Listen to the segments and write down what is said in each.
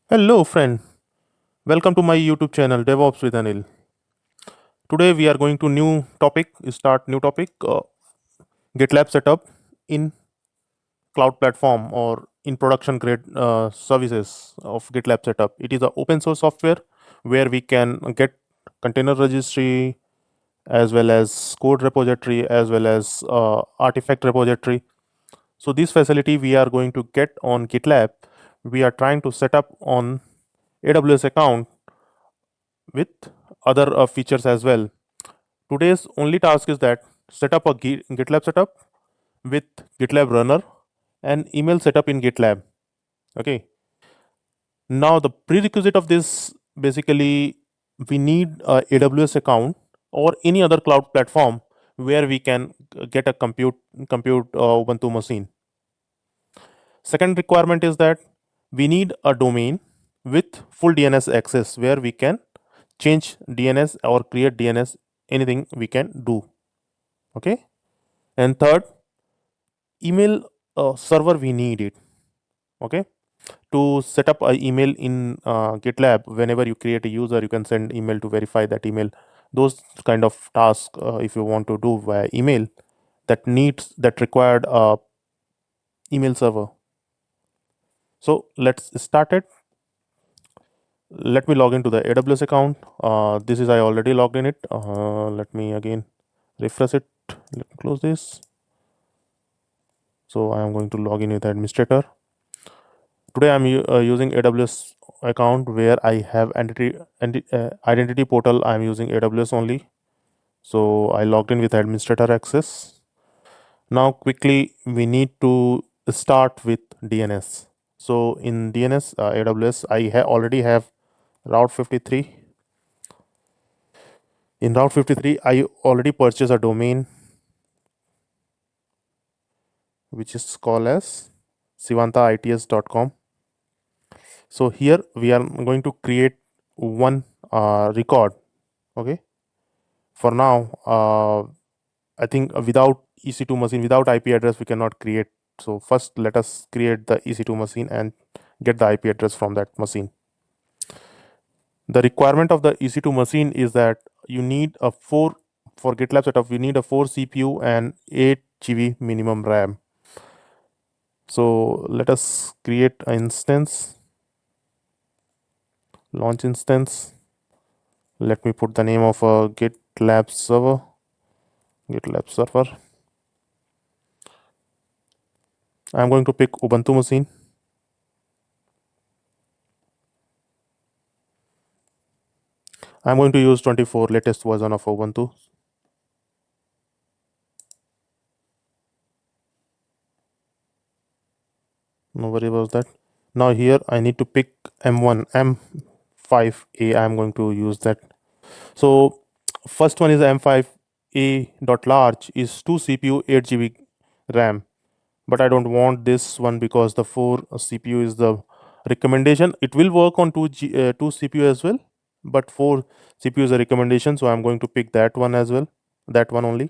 Hello, friend. Welcome to my YouTube channel, DevOps with Anil. Today we are going to new topic. Start new topic. GitLab setup in cloud platform or in production grade services of GitLab setup. It is a open source software where we can get container registry as well as code repository as well as artifact repository. So this facility we are going to get on GitLab. We are trying to set up on AWS account with other features as well. Today's only task is that set up a GitLab setup with GitLab Runner and email setup in GitLab. Okay. Now the prerequisite of this basically we need a AWS account or any other cloud platform where we can get a compute Ubuntu machine. Second requirement is that we need a domain with full DNS access where we can change DNS or create DNS, anything we can do. Okay. And third, email server we need it. Okay. To set up a email in GitLab, whenever you create a user, you can send email to verify that email. Those kind of tasks, if you want to do via email, that required a email server. So let's start it. Let me log into the AWS account. This is I already logged in it. Let me again refresh it. Let me close this. So I am going to log in with administrator. Today I'm using AWS account where I have identity portal. I'm using AWS only. So I logged in with administrator access. Now quickly we need to start with DNS. So in DNS AWS already have Route 53. In Route 53 I already purchased a domain which is called as sivantaits.com. So here we are going to create one record. Okay. For now, I think without EC2 machine, without IP address, we cannot create. So first, let us create the EC2 machine and get the IP address from that machine. The requirement of the EC2 machine is that you need a 4 for GitLab setup. You need a 4 CPU and 8 GB minimum RAM. So let us create an instance, launch instance. Let me put the name of a GitLab server. GitLab server. I'm going to pick Ubuntu machine. I'm going to use 24 latest version of Ubuntu. No worry about that. Now here I need to pick M1, M5A. I'm going to use that. So first one is M5A dot large is 2 CPU, 8 GB RAM. But I don't want this one because the 4 CPU is the recommendation. It will work on 2 CPU as well, but 4 CPU is a recommendation. So I'm going to pick that one as well. That one only.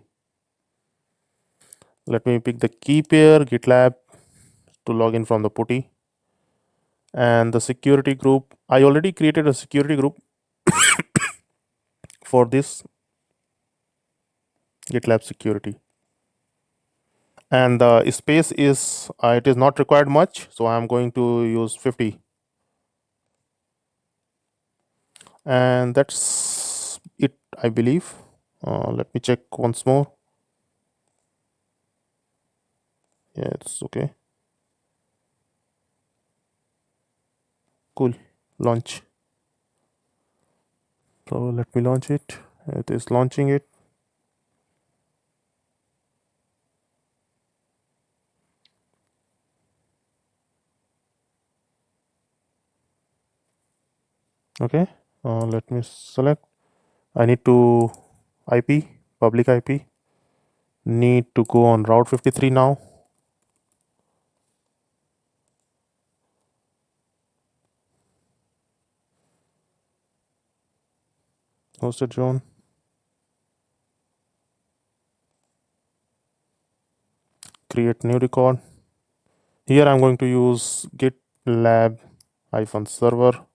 Let me pick the key pair GitLab to log in from the putty. And the security group, I already created a security group for this GitLab security. And the space is, it is not required much. So I'm going to use 50. And that's it, I believe. Let me check once more. Yeah, it's okay. Cool. Launch. So let me launch it. It is launching it. Okay. Let me select. I need to IP, public IP. Need to go on Route 53 now. Hosted zone. Create new record. Here I'm going to use GitLab server.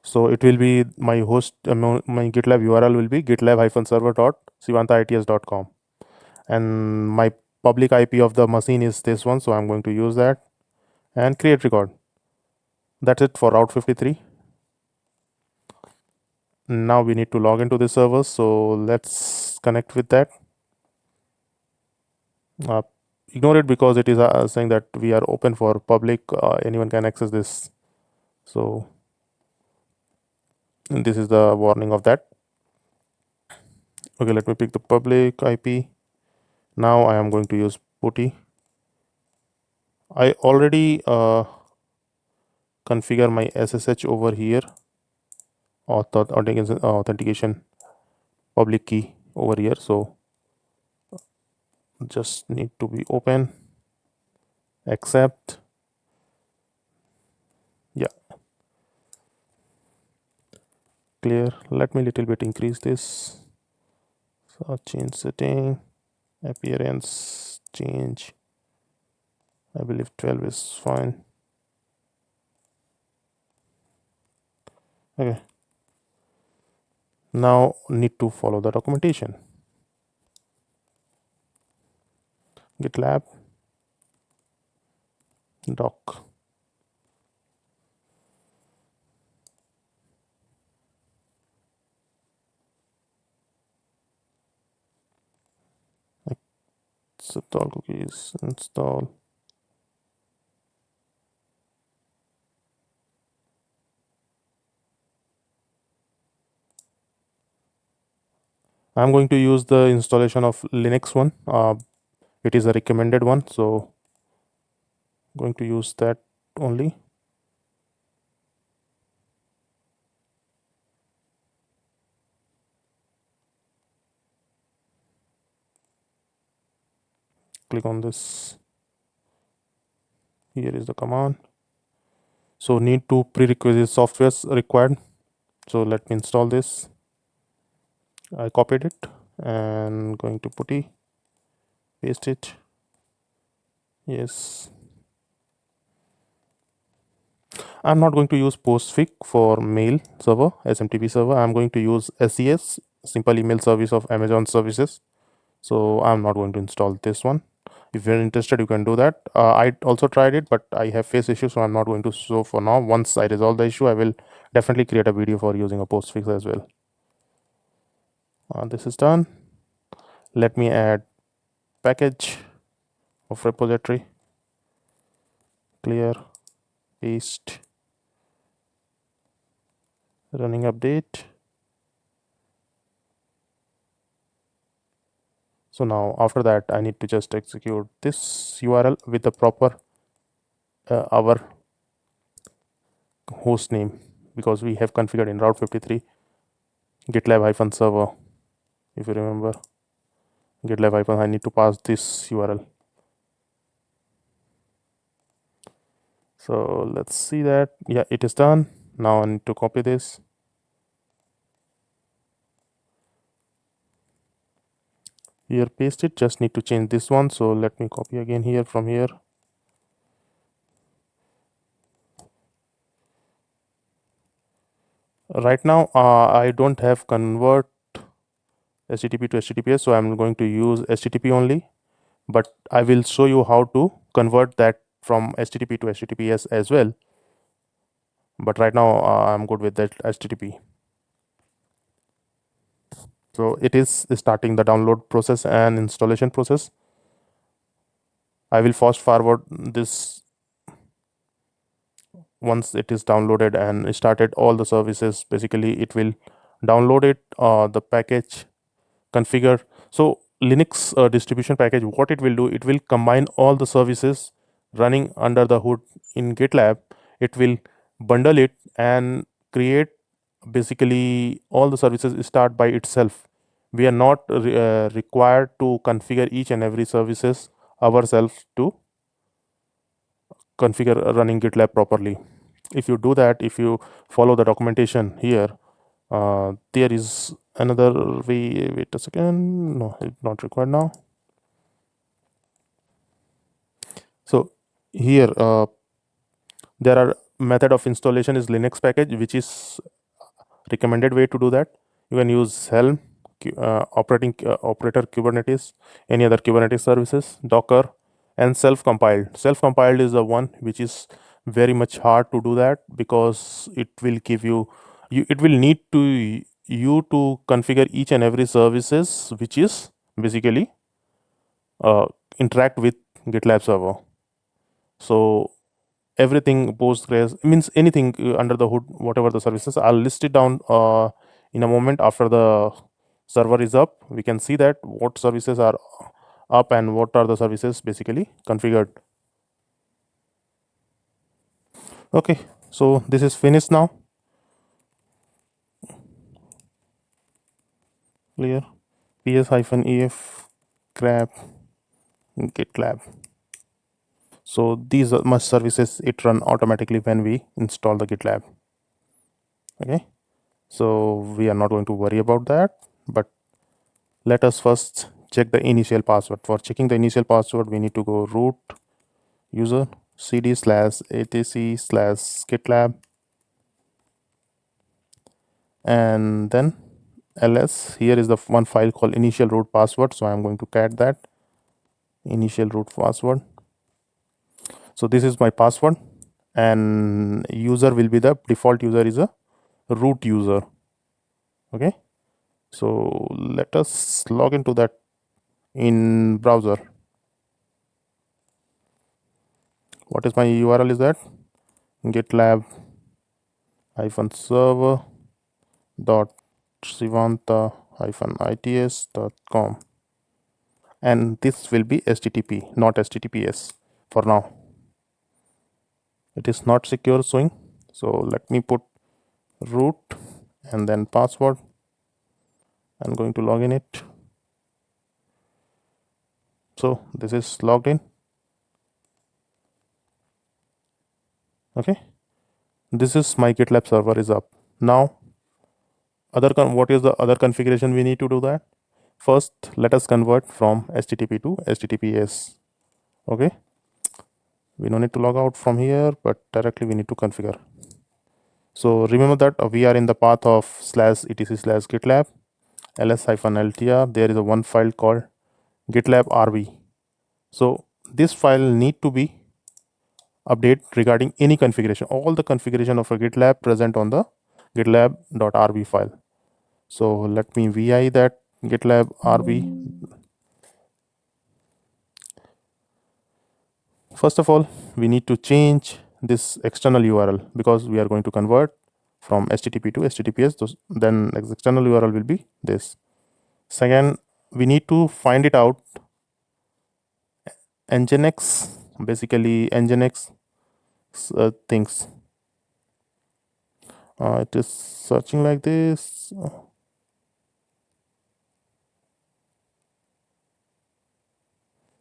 So it will be my host, my GitLab URL will be gitlab-server.sivantaits.com, and my public IP of the machine is this one, so I'm going to use that and create record. That's it for Route 53. Now we need to log into the server, so let's connect with that. Uh, Ignore it because it is saying that we are open for public, anyone can access this. So this is the warning of that. Okay, let me pick the public IP. Now I am going to use putty. I already configure my SSH over here, authentication public key over here. So just need to be open, accept. Yeah, clear. Let me little bit increase this. So change setting, appearance change. I believe 12 is fine. Okay. Now need to follow the documentation. GitLab doc. Install cookies, install. I'm going to use the installation of Linux one. It is a recommended one, so I'm going to use that only. Click on this. Here is the command. So need to prerequisite softwares required. So let me install this. I copied it and going to putty, paste it. Yes. I'm not going to use postfix for mail server, SMTP server. I'm going to use SES, simple email service of Amazon services. So I'm not going to install this one. If you're interested, you can do that. I also tried it, but I have faced issues, so I'm not going to. So for now, once I resolve the issue, I will definitely create a video for using a postfix as well. This is done. Let me add package of repository, clear, paste, running update. So now after that, I need to just execute this URL with the proper our host name, because we have configured in Route 53 GitLab-server. If you remember, GitLab I need to pass this URL. So let's see that. Yeah, it is done. Now I need to copy this. Here, paste it. Just need to change this one. So let me copy again here from here. Right now, I don't have convert HTTP to HTTPS, so I'm going to use HTTP only. But I will show you how to convert that from HTTP to HTTPS as well. But right now, I'm good with that HTTP. So it is starting the download process and installation process. I will fast forward this once it is downloaded and started all the services. Basically, it will download it, the package, configure. So Linux distribution package, what it will do, it will combine all the services running under the hood in GitLab. It will bundle it and create basically all the services start by itself. We are not required to configure each and every services ourselves to configure running GitLab properly. If you do that, if you follow the documentation here, there is another way. Wait a second. No, it's not required now. So here there are method of installation is Linux package, which is recommended way to do that. You can use Helm, operator Kubernetes, any other Kubernetes services, Docker, and self-compiled. Self-compiled is the one which is very much hard to do that, because it will give it will need to you to configure each and every services which is basically interact with GitLab server. So everything Postgres means anything under the hood, whatever the services, I'll list it down in a moment. After the server is up, we can see that what services are up and what are the services basically configured. Okay, so this is finished now. Clear. ps-ef grab GitLab. So these are much services it run automatically when we install the GitLab. Okay, so we are not going to worry about that, but let us first check the initial password. For checking the initial password, we need to go root user cd/etc/gitlab and then ls. Here is the one file called initial root password, so I am going to cat that initial root password. So this is my password, and user will be the default user is a root user. Okay, so let us log into that in browser. What is my URL is that GitLab -server dot sivanta -its.com, and this will be HTTP, not HTTPS for now. It is not secure showing, so let me put root and then password. I'm going to log in it. So this is logged in. Okay, this is my GitLab server is up now. What is the other configuration we need to do that? First, let us convert from HTTP to HTTPS. Okay, we don't need to log out from here, but directly we need to configure. So remember that we are in the path of /etc/gitlab ls-ltr. There is a one file called GitLab RB. So this file need to be update regarding any configuration, all the configuration of a GitLab present on the gitlab.rb file. So let me vi that GitLab RB. First of all, we need to change this external URL because we are going to convert from HTTP to HTTPS. Then external URL will be this. Second, we need to find it out nginx, basically nginx things. It is searching like this.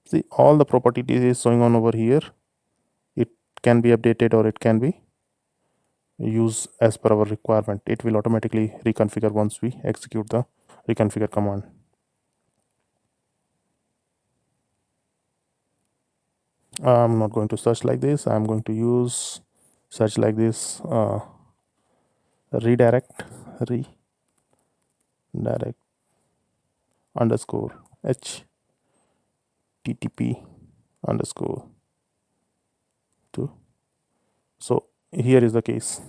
See, all the properties is showing on over here. It can be updated or it can be used as per our requirement. It will automatically reconfigure once we execute the reconfigure command. I'm not going to search like this. I'm going to use search like this. Redirect underscore http underscore to. So here is the case.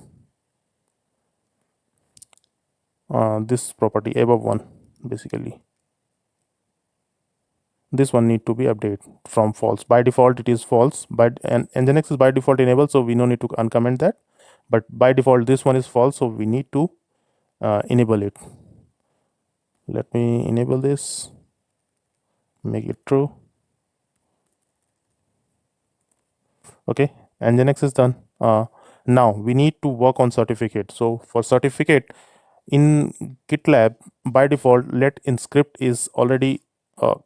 This property above one, basically this one need to be updated from false. By default it is false, but and nginx is by default enabled, so we no need to uncomment that. But by default this one is false, so we need to enable it. Let me enable this, make it true. Okay, nginx is done. Now we need to work on certificate. So for certificate in GitLab, by default let inscript is already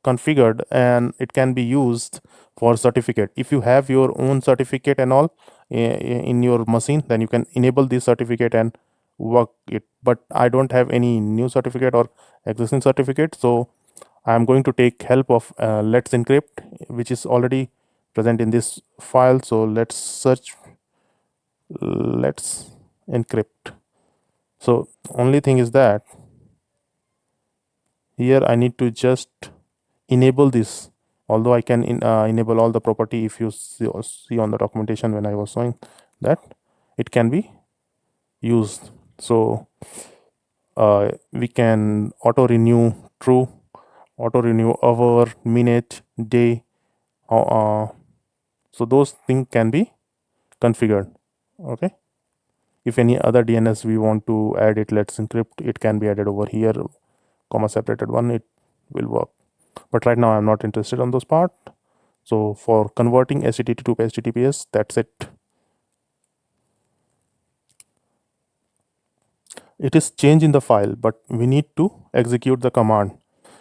configured and it can be used for certificate. If you have your own certificate and all in your machine, then you can enable this certificate and work it. But I don't have any new certificate or existing certificate, so I am going to take help of let's encrypt, which is already present in this file. So let's search let's encrypt. So only thing is that here I need to just enable this, although I can enable all the property. If you see on the documentation when I was showing that it can be used. So we can auto renew true, auto renew hour, minute, day. So those things can be configured. Okay, if any other DNS we want to add it, let's encrypt, it can be added over here, comma separated one, it will work. But right now I'm not interested on those part. So for converting HTTP to HTTPS, that's it. It is change in the file, but we need to execute the command.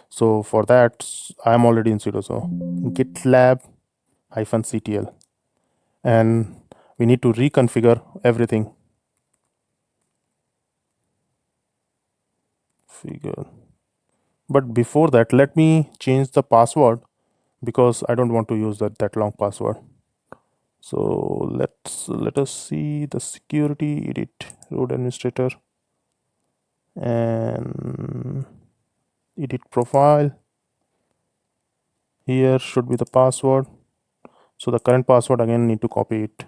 So for that, I'm already in sudo. So GitLab -ctl, and we need to reconfigure everything. But before that, let me change the password because I don't want to use that long password. So let us see the security, edit root administrator, and edit profile. Here should be the password. So the current password, again need to copy it.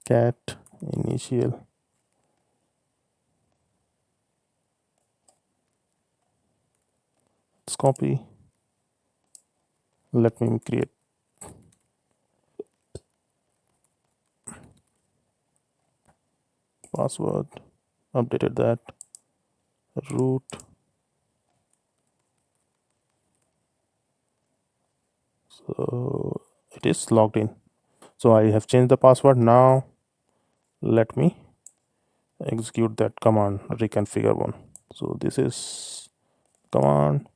Cat initial. Let's copy. Let me create password. Updated that. Root. So it is logged in. So I have changed the password. Now let me execute that command, reconfigure one. So this is command,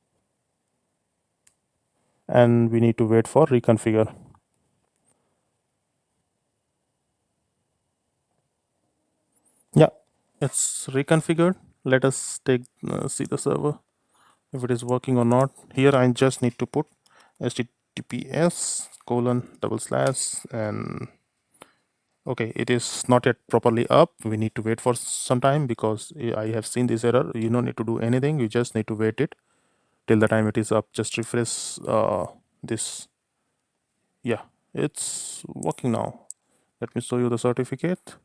and we need to wait for reconfigure. Yeah, it's reconfigured. Let us take see the server if it is working or not. Here I just need to put https :/ and okay, it is not yet properly up. We need to wait for some time because I have seen this error. You don't need to do anything, you just need to wait it till the time it is up. Just refresh this. Yeah, it's working now. Let me show you the certificate.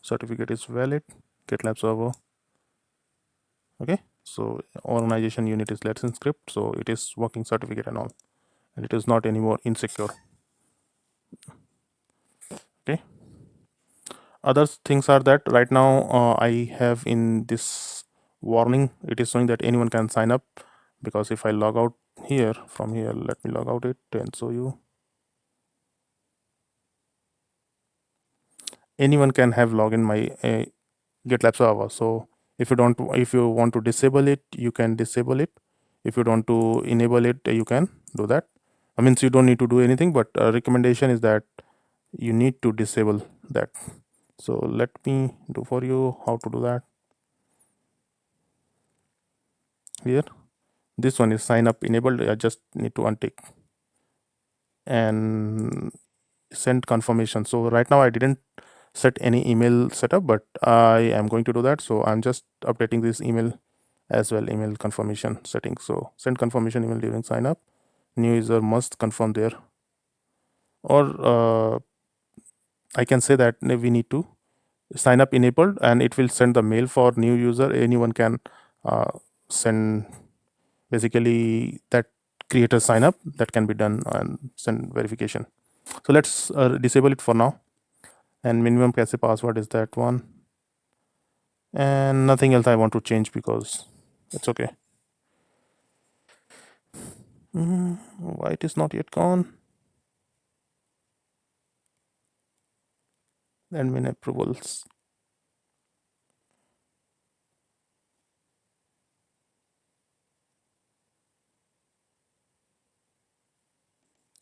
Certificate is valid. GitLab server. Okay, so organization unit is let's encrypt, so it is working certificate and all, and it is not anymore insecure. Okay, other things are that right now I have in this warning, it is showing that anyone can sign up, because if I log out here from here, let me log out it and show you. Anyone can have login my GitLab server. So if you want to disable it, you can disable it. If you want to enable it, you can do that. I mean, so you don't need to do anything, but recommendation is that you need to disable that. So let me do for you how to do that. Here, this one is sign up enabled. I just need to untick and send confirmation. So right now I didn't set any email setup, but I am going to do that. So I'm just updating this email as well, email confirmation settings. So send confirmation email during sign up. New user must confirm there, or I can say that we need to sign up enabled, and it will send the mail for new user. Anyone can send, basically that creator sign up that can be done and send verification. So let's disable it for now, and minimum cache password is that one, and nothing else I want to change because it's okay. Why it is not yet gone? Admin approvals.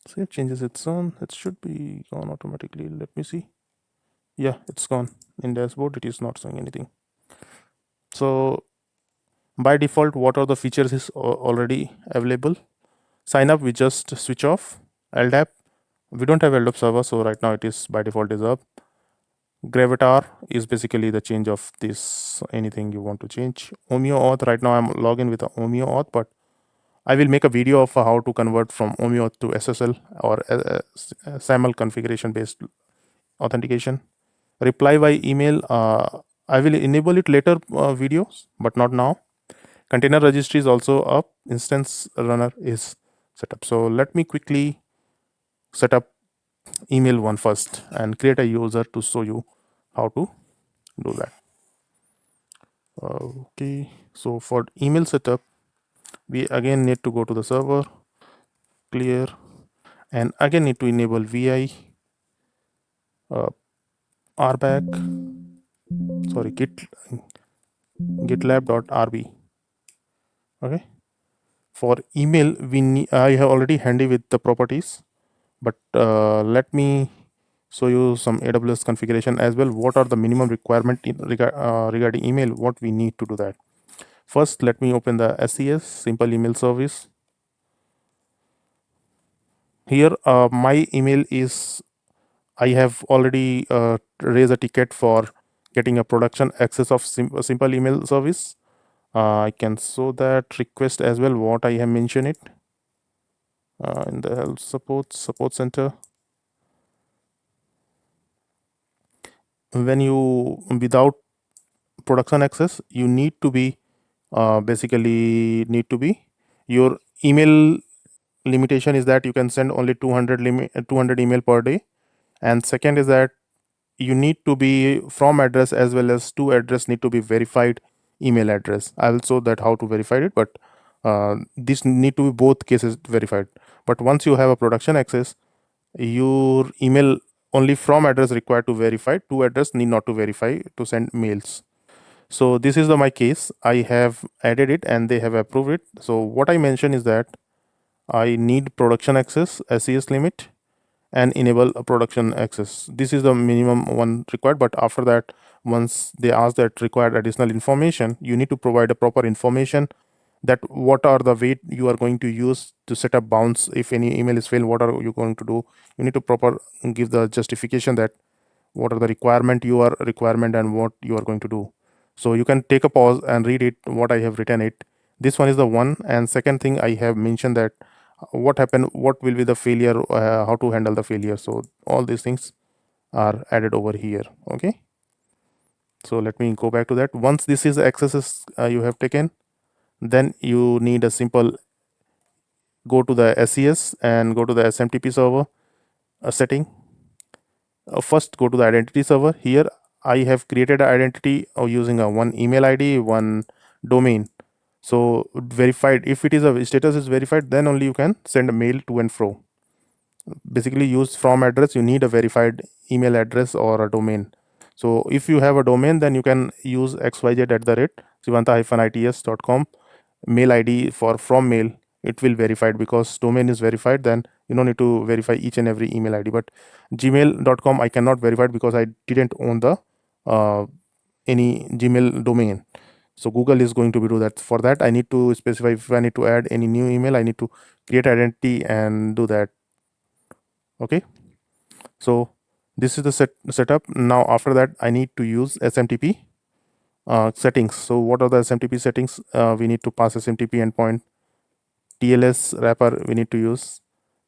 Save changes its own. It should be gone automatically. Let me see. Yeah, it's gone. In dashboard, it is not showing anything. So By default, what are the features is already available. Sign up, we just switch off. LDAP, we don't have LDAP server, so right now it is by default is up. Gravatar is basically the change of this, anything you want to change. Omeo auth, right now I'm logging with the Omeo auth, but I will make a video of how to convert from Omeo auth to SSL or SAML configuration based authentication. Reply by email, I will enable it later videos, but not now. Container registry is also up. Instance runner is set up. So let me quickly set up email one first and create a user to show you how to do that. Okay, so for email setup, we again need to go to the server, clear, and again need to enable vi rback, sorry, gitlab.rb. Okay, for email we need, I have already handy with the properties, but let me show you some AWS configuration as well. What are the minimum requirement regarding email, what we need to do that. First, let me open the SES, simple email service. Here my email is, I have already raised a ticket for getting a production access of simple email service. I can show that request as well, what I have mentioned it in the help support center. When you without production access, you need to be basically need to be your email limitation is that you can send only 200 email per day, and second is that you need to be from address as well as to address need to be verified email address. I will show that how to verify it, but this need to be both cases verified. But once you have a production access, your email only from address required to verify, to address need not to verify to send mails. So this is my case. I have added it and they have approved it. So what I mentioned is that I need production access SES limit and enable a production access. This is the minimum one required, but after that, once they ask that required additional information, you need to provide a proper information that what are the way you are going to use to set up bounce. If any email is failed, what are you going to do? You need to proper give the justification that what are the requirement and what you are going to do. So you can take a pause and read it, what I have written it. This one is the one. And second thing, I have mentioned that what happened, what will be the failure, how to handle the failure. So all these things are added over here. Okay, so let me go back to that. Once this is accesses you have taken, then you need a simple go to the SES and go to the SMTP server setting. First go to the identity server. Here I have created an identity using a one email ID, one domain. So verified, if it is a status is verified, then only you can send a mail to and fro. Basically use from address, you need a verified email address or a domain. So if you have a domain, then you can use xyz@sivanta-its.com mail ID for from mail. It will verified because domain is verified, then you don't need to verify each and every email ID. But gmail.com I cannot verify because I didn't own the any Gmail domain. So Google is going to be do that. For that I need to specify, if I need to add any new email, I need to create identity and do that. Okay, so this is the setup. Now after that I need to use SMTP settings. So what are the SMTP settings? We need to pass SMTP endpoint, TLS wrapper we need to use,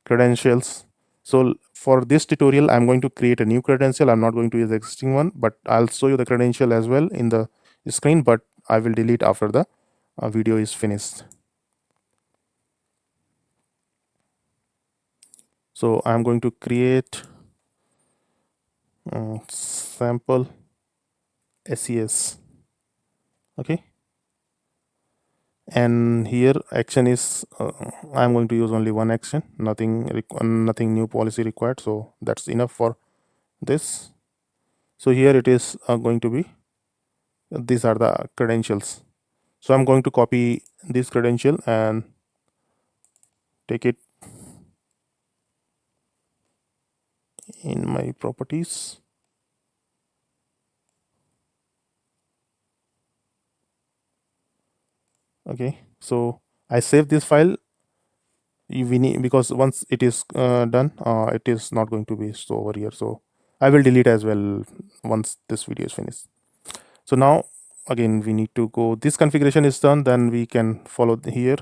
credentials. So for this tutorial I'm going to create a new credential. I'm not going to use the existing one, but I'll show you the credential as well in the screen, but I will delete after the video is finished. So I'm going to create sample SES. Okay, and here action is I'm going to use only one action, nothing new policy required, so that's enough for this. So here it is going to be, these are the credentials. So I'm going to copy this credential and take it in my properties. Okay, so I save this file. We need, because once it is done, it is not going to be so over here, so I will delete as well once this video is finished. So now again we need to go, this configuration is done, then we can follow here.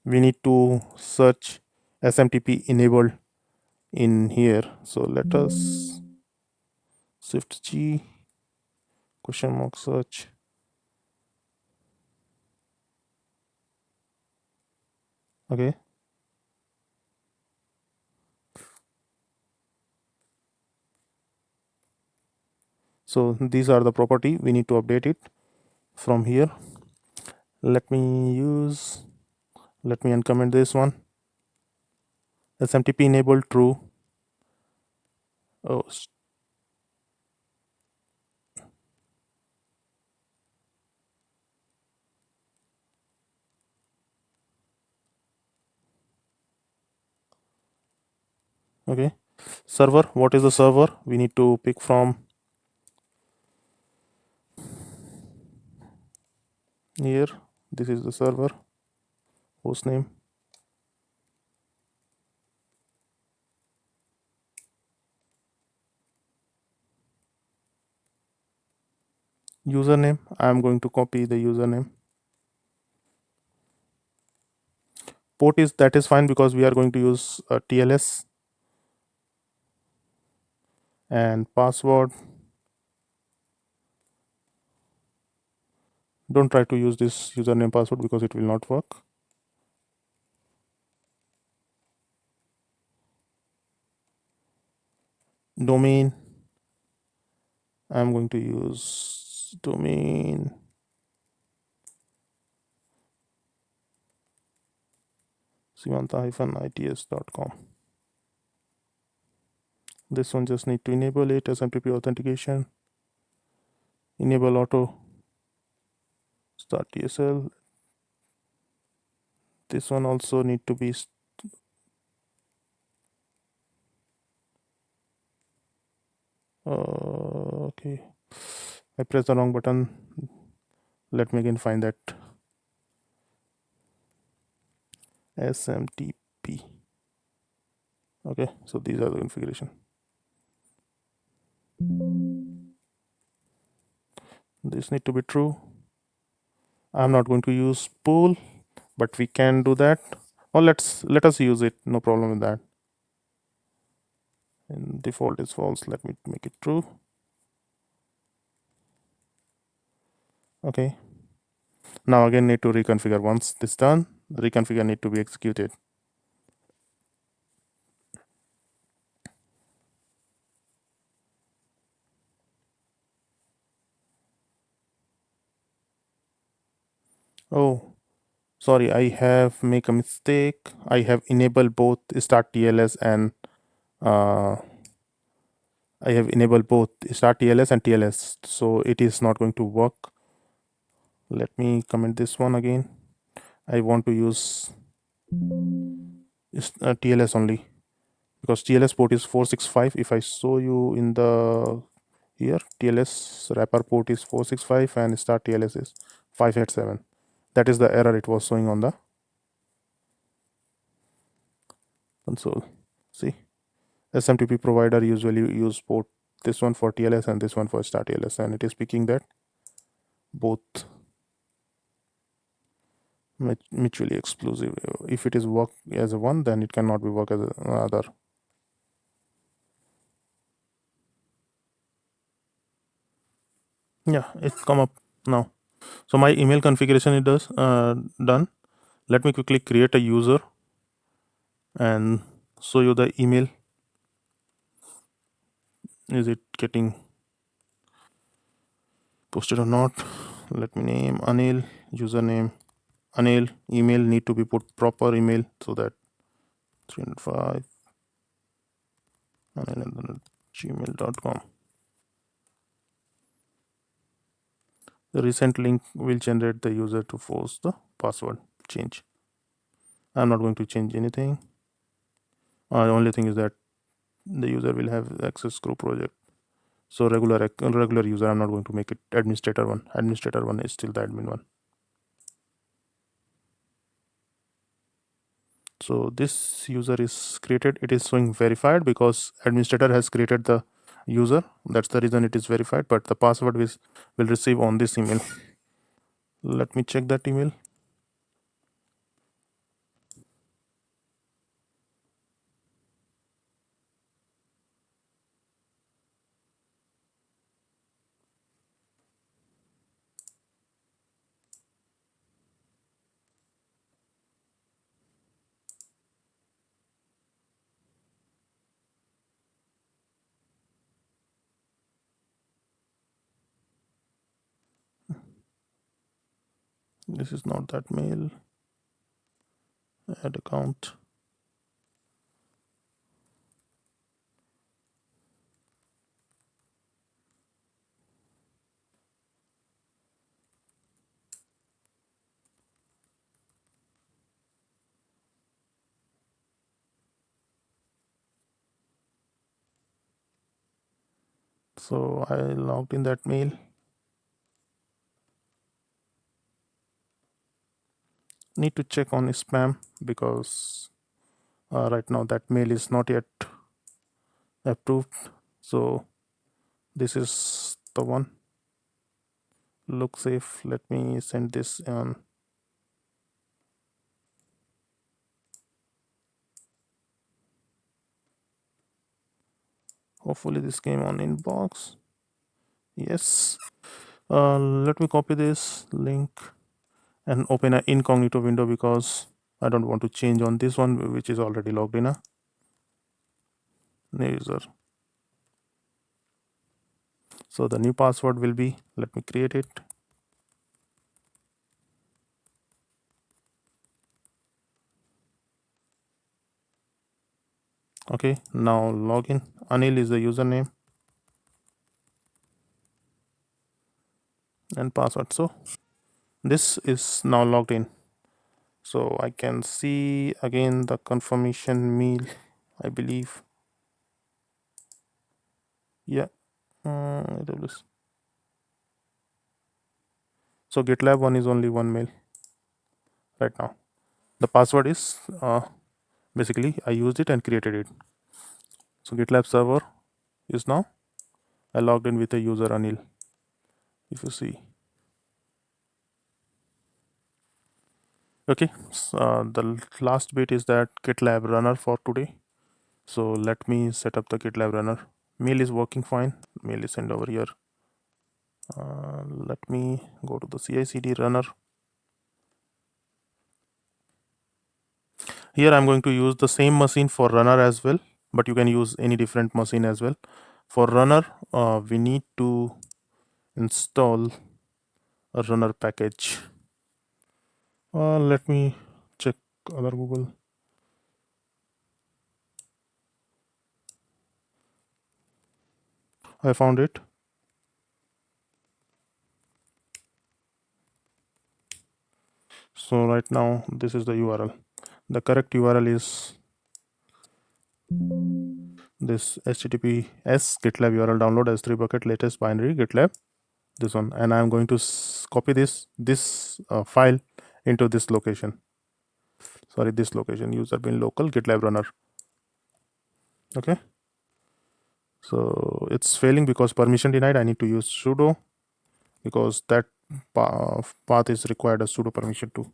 We need to search SMTP enabled in here, so let us shift G question mark search. Okay, so these are the property, we need to update it from here. Let me uncomment this one. SMTP enabled true. Oh, okay. Server, what is the server? We need to pick from here. This is the server host name. Username, I am going to copy the username. Port is, that is fine because we are going to use TLS. And password, don't try to use this username password because it will not work. Domain, I am going to use domain simanta-its.com. This one just need to enable it, SMTP authentication, enable auto start TSL. This one also need to be okay, I pressed the wrong button. Let me again find that SMTP. Okay, so these are the configuration. This need to be true. I'm not going to use pool, but we can do that. Or let us use it, no problem with that. And default is false, let me make it true. Okay, now again need to reconfigure. Once this done, reconfigure need to be executed. Oh, sorry, I have make a mistake. I have enabled both start TLS and I have enabled both start TLS and TLS, so it is not going to work. Let me comment this one again. I want to use TLS only because TLS port is 465. If I show you in the here, TLS wrapper port is 465 and start TLS is 587. That is the error it was showing on the console. See, SMTP provider usually use port this one for TLS and this one for start TLS, and it is picking that both mutually exclusive. If it is work as a one, then it cannot be work as another. Yeah, it's come up now. So my email configuration is done. Let me quickly create a user and show you the email. Is it getting posted or not? Let me name Anil, username Anil, email need to be put proper email, so that 305 anil@gmail.com. The recent link will generate the user to force the password change. I'm not going to change anything. The only thing is that the user will have access group project. So regular user, I'm not going to make it administrator one. Administrator one is still the admin one. So this user is created. It is showing verified because administrator has created the user. That's the reason it is verified. But the password will receive on this email. Let me check that email. This is not that mail. Add account. So I logged in that mail. Need to check on spam because right now that mail is not yet approved. So this is the one. Look safe. Let me send this on. Hopefully this came on inbox. Yes. Let me copy this link and open an incognito window because I don't want to change on this one which is already logged in. New user. So the new password will be, let me create it. Okay, now login. Anil is the username and password. So this is now logged in. So I can see again the confirmation mail, I believe. Yeah. AWS. So GitLab one is only one mail right now. The password is basically I used it and created it. So GitLab server is now I logged in with a user Anil. If you see. Okay. The last bit is that GitLab Runner for today. So let me set up the GitLab Runner. Mail is working fine. Mail is sent over here. Let me go to the CI/CD runner. Here I'm going to use the same machine for runner as well, but you can use any different machine as well. For runner, we need to install a runner package. Let me check other Google. I found it. So right now this is the URL. The correct URL is this https GitLab URL download S3 bucket latest binary GitLab, this one, and I'm going to copy this file into this location. Sorry, this location, user bin local GitLab runner. Okay, so it's failing because permission denied. I need to use sudo because that path is required a sudo permission to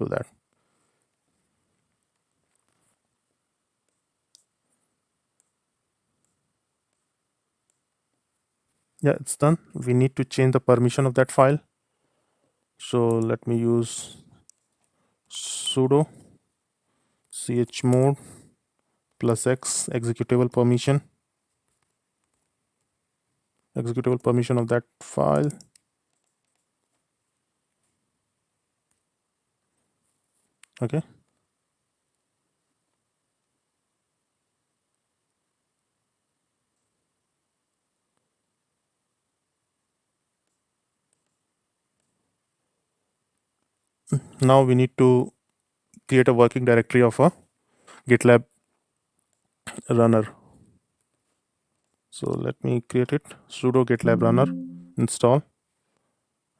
do that. Yeah, it's done. We need to change the permission of that file. So let me use sudo chmod +x executable permission of that file. Okay, now we need to create a working directory of a GitLab runner. So let me create it. Sudo GitLab runner install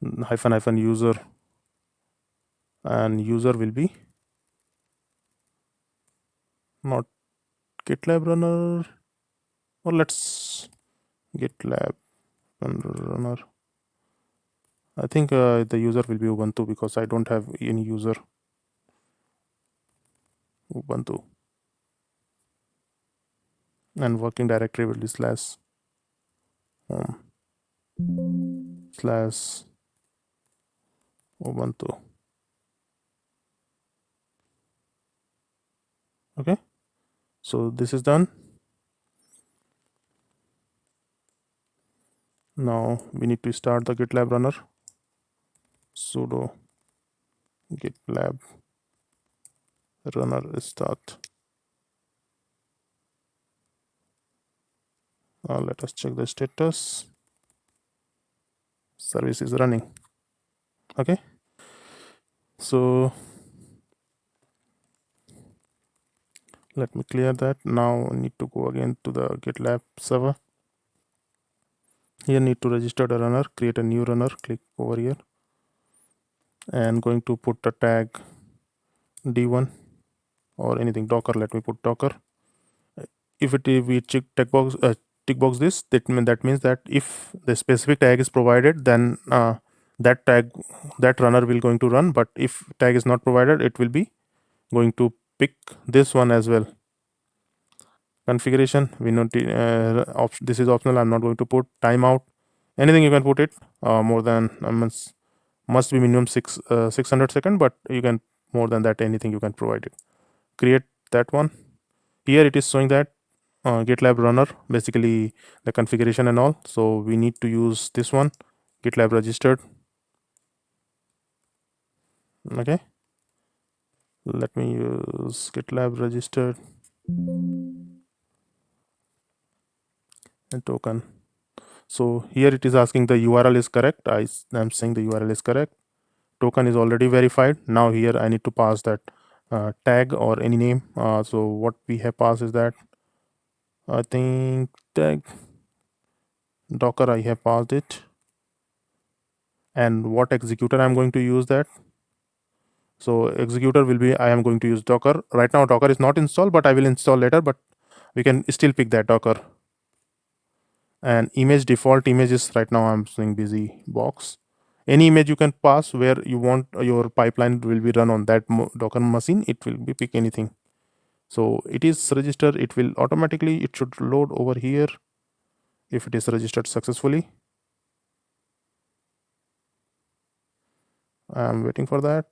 --user, and user will be not GitLab Runner, or let's GitLab Runner. I think the user will be Ubuntu because I don't have any user Ubuntu, and working directory will be slash home slash Ubuntu. Okay, so this is done. Now we need to start the GitLab runner. Sudo GitLab runner start. Let us check the status. Service is running. Okay, so let me clear that. Now I need to go again to the GitLab server. Here need to register the runner, create a new runner, click over here, and going to put the tag d1 or anything, docker. Let me put docker. If it we tick box this, that means that if the specific tag is provided, then that runner will going to run. But if tag is not provided, it will be going to pick this one as well. Configuration, we know this is optional. I'm not going to put timeout. Anything you can put it. More than must be minimum 600 second, but you can more than that, anything you can provide it. Create that one. Here it is showing that GitLab runner, basically the configuration and all. So we need to use this one, GitLab registered. Okay, let me use GitLab registered and token. So here it is asking the URL is correct. I'm saying the URL is correct. Token is already verified. Now here I need to pass that tag or any name. So what we have passed is that I think tag docker, I have passed it, and what executor I'm going to use that. So executor will be, I am going to use docker. Right now docker is not installed, but I will install later, but we can still pick that docker. And image, default image is right now I'm saying busy box. Any image you can pass where you want your pipeline will be run on that docker machine. It will be pick anything. So it is registered. It will automatically, it should load over here if it is registered successfully. I'm waiting for that.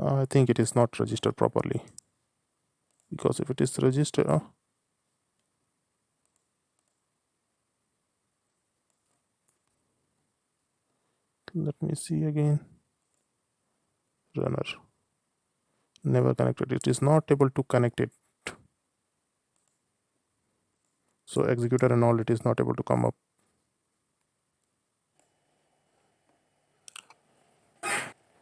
I think it is not registered properly, because if it is registered, let me see again. Runner never connected. It is not able to connect it. So executor and all, it is not able to come up.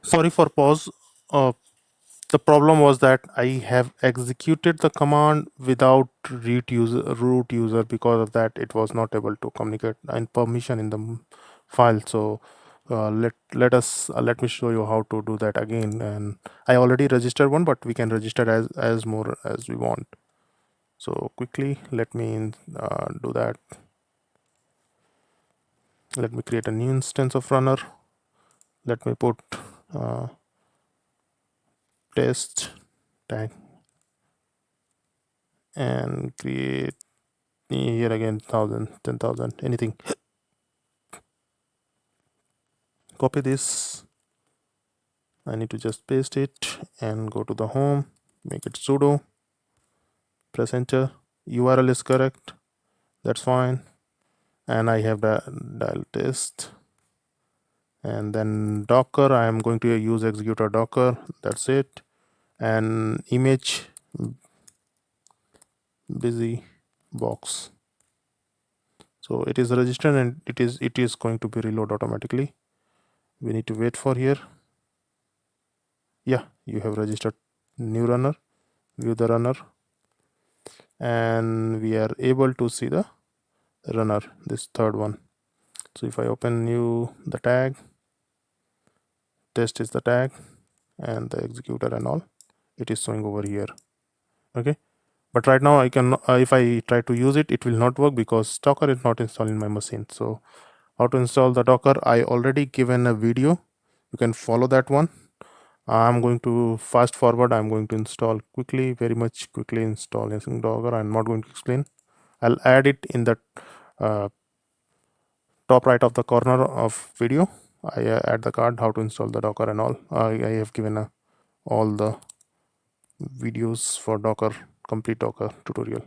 Sorry for pause. The problem was that I have executed the command without root user. Because of that, it was not able to communicate and permission in the file. So let me show you how to do that again. And I already registered one, but we can register as more as we want. So quickly, let me do that. Let me create a new instance of runner. Let me put test tag and create here again 1000, 10,000, anything. Copy this. I need to just paste it and go to the home, make it sudo, press enter. URL is correct, that's fine. And I have the dial test, and then docker, I am going to use executor docker, that's it. And image, busy box. So it is registered, and it is going to be reload automatically. We need to wait for here. Yeah, you have registered new runner. View the runner, and we are able to see the runner, this third one. So if I open new the tag, test is the tag and the executor and all, it is showing over here. Okay, but right now I can if I try to use it, it will not work because Docker is not installed in my machine. So how to install the Docker, I already given a video, you can follow that one. I'm going to fast forward. I'm going to install quickly, very much quickly install using Docker. I'm not going to explain. I'll add it in the uh, top right of the corner of video. I add the card how to install the Docker and all. I have given all the videos for Docker, complete Docker tutorial.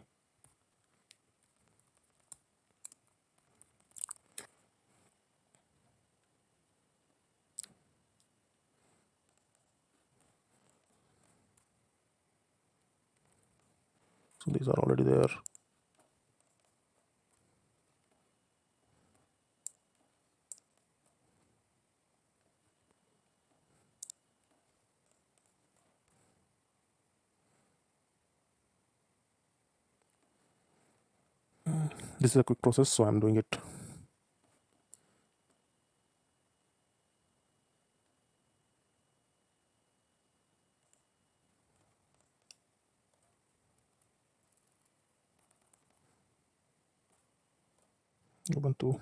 So these are already there. This is a quick process, so I'm doing it. Ubuntu.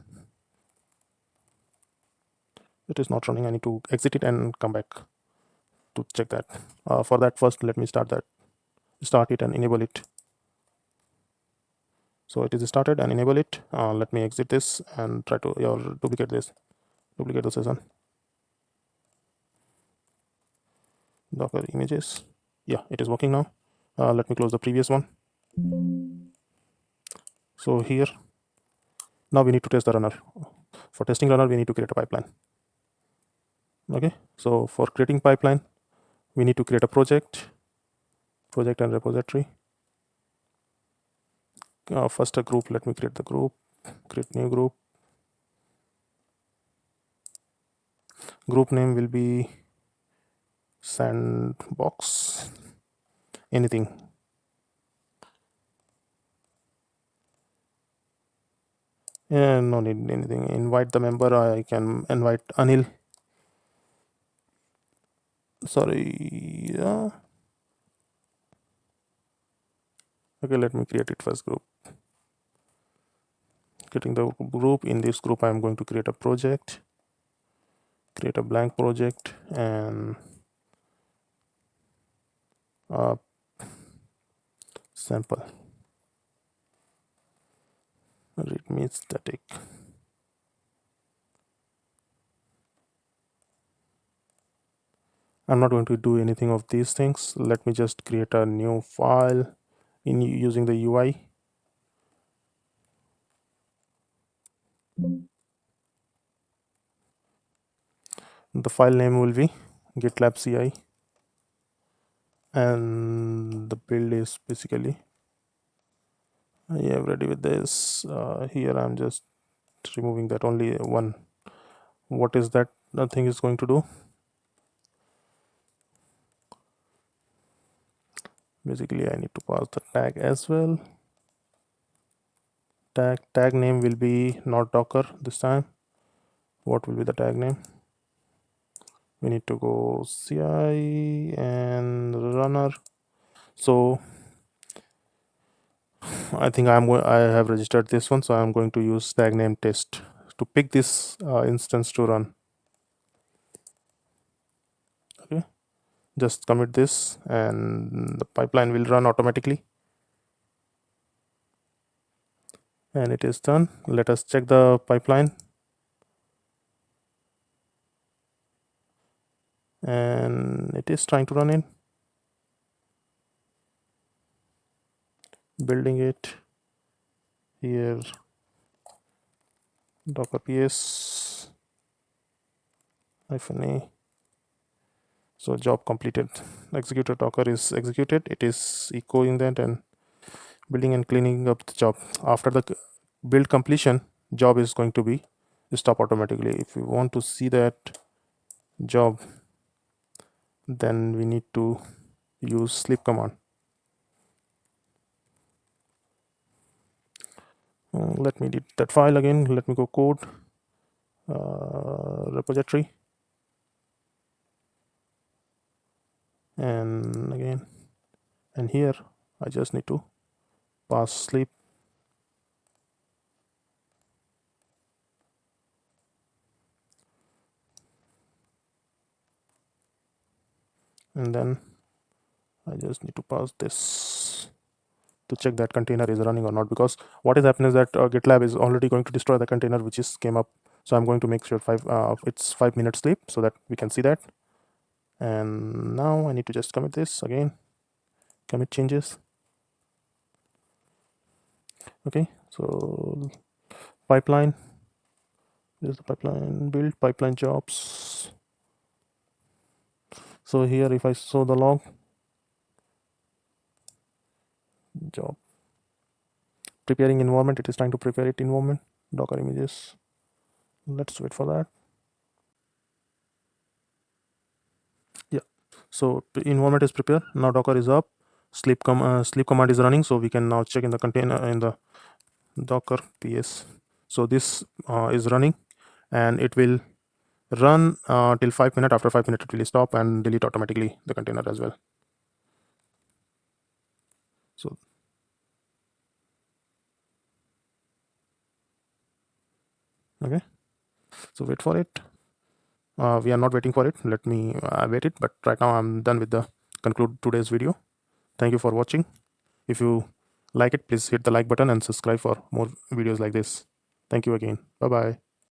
It is not running. I need to exit it and come back to check that. For that, first let me start it and enable it. So it is started and enable it. Let me exit this and try to duplicate the session. Docker images. Yeah, it is working now. Let me close the previous one. So here, now we need to test the runner. For testing runner, we need to create a pipeline. Okay, so for creating pipeline, we need to create a project and repository. First a group. Let me create the group. Create new group. Group name will be sandbox. Anything. Yeah, no need anything. Invite the member. I can invite Anil. Sorry. Yeah. Okay, let me create it first group. Creating the group. In this group, I am going to create a project. Create a blank project and sample. Readme static. I'm not going to do anything of these things. Let me just create a new file in using the UI. The file name will be GitLab CI, and the build is basically I am ready with this. Here I'm just removing that only one. What is that thing is going to do? Basically, I need to pass the tag as well. Tag name will be not Docker this time. What will be the tag name? We need to go CI and runner. So I think I have registered this one, so I'm going to use tag name test to pick this instance to run. Okay, just commit this and the pipeline will run automatically. And it is done. Let us check the pipeline. And it is trying to run in. Building it. Here, docker ps -a. So job completed. Executed Docker is executed. It is echoing that and building and cleaning up the job. After the build completion, job is going to be stop automatically. If we want to see that job, then we need to use sleep command. Let me delete that file again. Let me go code. repository, and again, and here I just need to pass sleep, and then I just need to pass this to check that container is running or not, because what is happening is that GitLab is already going to destroy the container which is came up. So I'm going to make sure it's 5 minutes sleep so that we can see that. And now I need to just commit this again, commit changes. Okay, so pipeline, this is the pipeline build, pipeline jobs. So here if I show the log, job preparing environment, it is trying to prepare it environment, Docker images. Let's wait for that. Yeah, so environment is prepared. Now Docker is up, sleep command is running, so we can now check in the container in the Docker ps. So this is running, and it will run till 5 minutes. After 5 minutes it will stop and delete automatically the container as well. So okay, so wait for it. We are not waiting for it, let me wait it, but right now I'm done with the conclude today's video. Thank you for watching. If you like it, please hit the like button and subscribe for more videos like this. Thank you again. Bye bye.